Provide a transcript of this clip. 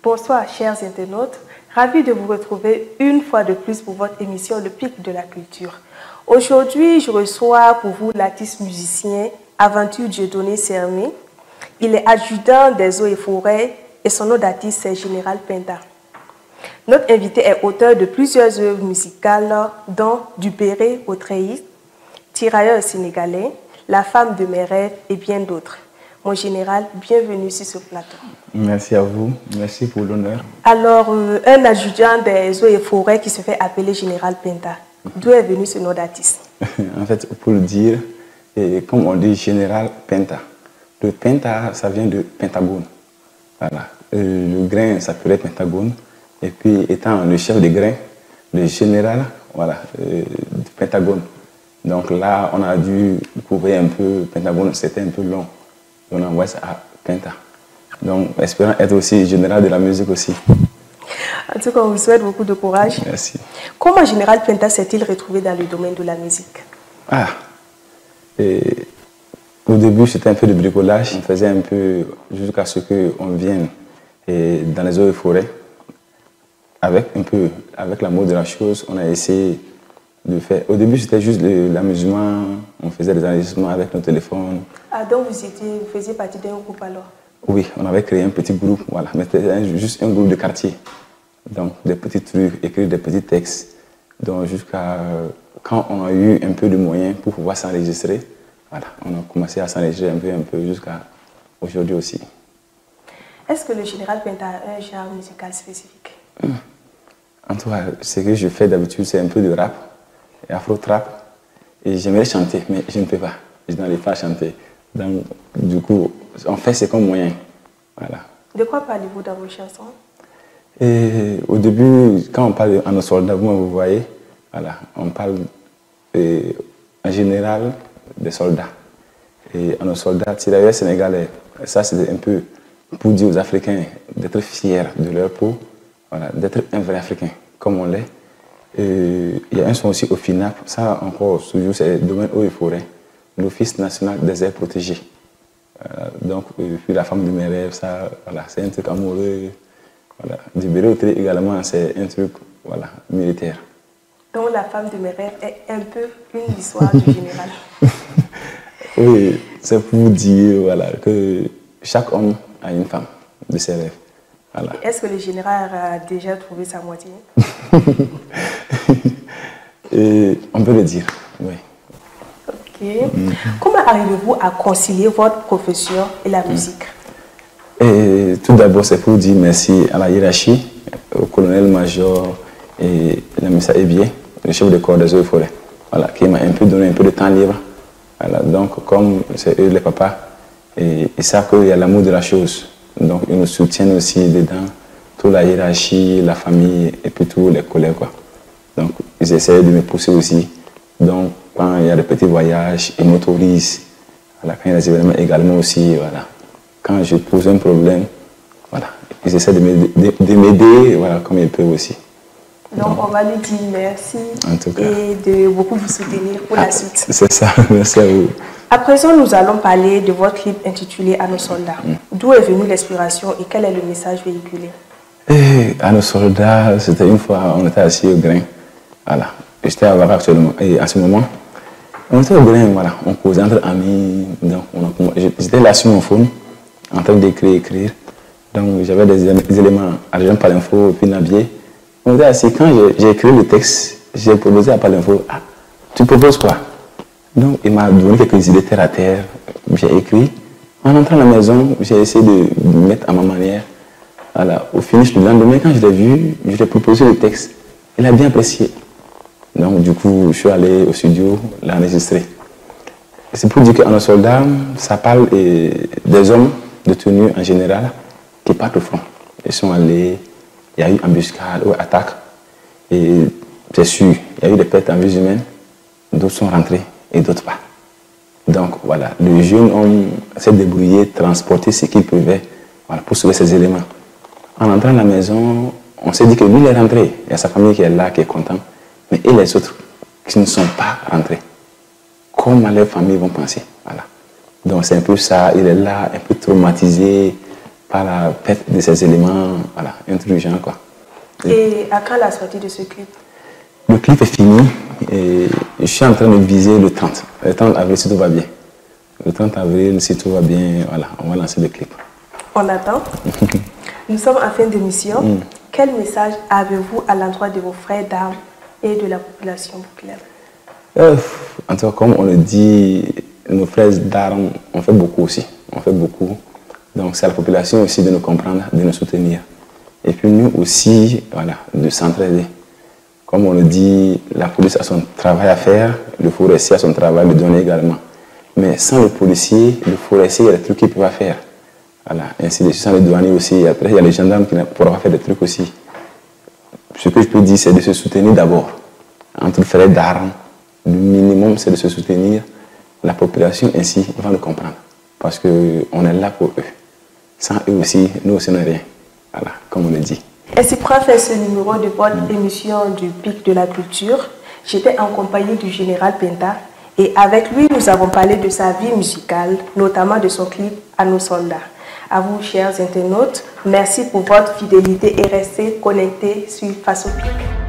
Bonsoir chers internautes, ravi de vous retrouver une fois de plus pour votre émission Le Pic de la Culture. Aujourd'hui, je reçois pour vous l'artiste musicien Aventure Dieudonné Sermé. Il est adjudant des eaux et forêts et son nom d'artiste c'est Général Penta. Notre invité est auteur de plusieurs œuvres musicales dont Du Béret au Treillis, Tirailleur sénégalais, La femme de mes rêves et bien d'autres. Mon général, bienvenue sur ce plateau. Merci à vous, merci pour l'honneur. Alors, un adjudant des eaux et forêts qui se fait appeler Général Penta. D'où est venu ce nom d'artiste? En fait, pour le dire, et comme on dit Général Penta. Le Penta, ça vient de Pentagone. Voilà. Le grain s'appelait Pentagone. Et puis, étant le chef des grains, le général, voilà, du Pentagone. Donc là, on a dû couvrir un peu Pentagone, c'était un peu long. On envoie ça à Penta. Donc, espérant être aussi général de la musique aussi. En tout cas, on vous souhaite beaucoup de courage. Merci. Comment Général Penta s'est-il retrouvé dans le domaine de la musique? Au début, c'était un peu de bricolage. On faisait un peu jusqu'à ce qu'on vienne dans les eaux et forêts. Avec la mode de la chose, on a essayé de faire. Au début, c'était juste de l'amusement. On faisait des enregistrements avec nos téléphones. Ah, donc vous faisiez partie d'un groupe alors? Oui, on avait créé un petit groupe, voilà. Mais c'était juste un groupe de quartier. Donc, des petits trucs, écrire des petits textes. Donc, jusqu'à quand on a eu un peu de moyens pour pouvoir s'enregistrer, voilà, on a commencé à s'enregistrer un peu jusqu'à aujourd'hui aussi. Est-ce que le Général Penta a un genre musical spécifique? En tout cas, ce que je fais d'habitude, c'est un peu de rap, afro-trap. Et j'aimerais chanter, mais je ne peux pas. Je n'arrive pas à chanter. Donc, du coup, on fait c'est comme moyen. Voilà. De quoi parlez-vous dans vos chansons? Et au début, quand on parle à nos soldats, vous voyez, voilà, on parle en général des soldats. Et à nos soldats, tirailleurs sénégalais, ça c'est un peu pour dire aux Africains d'être fiers de leur peau, voilà, d'être un vrai Africain, comme on l'est. Il y a un son aussi au FINAP, ça encore, toujours, c'est le domaine eaux et forêts, l'Office national des aires protégées. Donc, puis la femme de mes rêves, ça, voilà, c'est un truc amoureux. Voilà. Du Béret au Treillis également, c'est un truc voilà, militaire. Donc, la femme de mes rêves est un peu une histoire du général. Oui, c'est pour dire voilà, que chaque homme a une femme de ses rêves. Voilà. Est-ce que le général a déjà trouvé sa moitié? On peut le dire, oui. Ok. Comment arrivez-vous à concilier votre profession et la musique? Et tout d'abord, c'est pour dire merci à la hiérarchie, au colonel-major et l'amiral Ebier, le chef de corps des eaux et forêts, voilà, qui m'a un peu donné un peu de temps libre. Voilà, donc, comme c'est eux les papas, ils savent qu'il y a l'amour de la chose. Donc, ils nous soutiennent aussi dedans, toute la hiérarchie, la famille et puis tous les collègues, quoi. Donc, ils essaient de me pousser aussi. Donc, quand il y a des petits voyages, ils m'autorisent. Voilà, quand il y a des événements également aussi, voilà. Quand je pose un problème, voilà, ils essaient de m'aider voilà, comme ils peuvent aussi. Donc, on va lui dire merci en tout cas, et de beaucoup vous soutenir pour la suite. C'est ça, merci à vous. À présent, nous allons parler de votre clip intitulé À nos soldats. D'où est venue l'inspiration et quel est le message véhiculé? À nos soldats, c'était une fois, on était assis au grain. Voilà, j'étais à Ouaga actuellement. Et à ce moment, on était au grain, voilà, on causait entre amis. J'étais là sur mon phone, en train d'écrire. Donc j'avais des éléments Argent Palinfo, puis Nabier. On était assis. Quand j'ai écrit le texte, j'ai proposé à Palinfo, ah, tu proposes quoi? Donc il m'a donné quelques idées terre à terre. J'ai écrit. En entrant à la maison, j'ai essayé de me mettre à ma manière. Voilà. Au finish, le lendemain, quand je l'ai vu, je lui ai proposé le texte. Il a bien apprécié. Donc du coup, je suis allé au studio l'enregistrer. C'est pour dire qu'en nos soldats, ça parle des hommes de tenue en général qui partent au front. Ils sont allés, il y a eu embuscade ou attaque. Et c'est sûr, il y a eu des pertes en vie humaine. D'autres sont rentrés et d'autres pas. Donc voilà, le jeune homme s'est débrouillé, transporté ce qu'il pouvait voilà, pour sauver ces éléments. En entrant à la maison, on s'est dit que lui il est rentré. Il y a sa famille qui est là, qui est content. Mais et les autres qui ne sont pas rentrés? Comment les familles vont penser? Voilà. Donc c'est un peu ça, il est là, un peu traumatisé. par la perte de ces éléments intelligents, quoi. Et à quand la sortie de ce clip? Le clip est fini et je suis en train de viser le 30. Le 30 avril, si tout va bien. Le 30 avril, si tout va bien, voilà, on va lancer le clip. On attend. Nous sommes en fin d'émission. Quel message avez-vous à l'endroit de vos frères d'armes et de la population burkinabé? En tout cas, comme on le dit, nos frères d'armes, on fait beaucoup aussi. On fait beaucoup. Donc, c'est à la population aussi de nous comprendre, de nous soutenir. Et puis nous aussi, voilà, de s'entraider. Comme on le dit, la police a son travail à faire, le forestier a son travail de donner également. Mais sans le policier, le forestier, il y a des trucs qu'il ne peut pas faire. Voilà, ainsi de suite, sans les douaniers aussi. Et après, il y a les gendarmes qui ne pourront pas faire des trucs aussi. Ce que je peux dire, c'est de se soutenir d'abord. Entre frères d'armes, le minimum, c'est de se soutenir. La population ainsi va nous comprendre. Parce qu'on est là pour eux. Sans eux aussi, nous aussi, on n'est rien. Voilà, comme on le dit. Ainsi pour faire ce numéro de votre émission du Pic de la Culture, j'étais en compagnie du général Penta et avec lui, nous avons parlé de sa vie musicale, notamment de son clip « À nos soldats ». À vous, chers internautes, merci pour votre fidélité et restez connectés sur Face au Pic.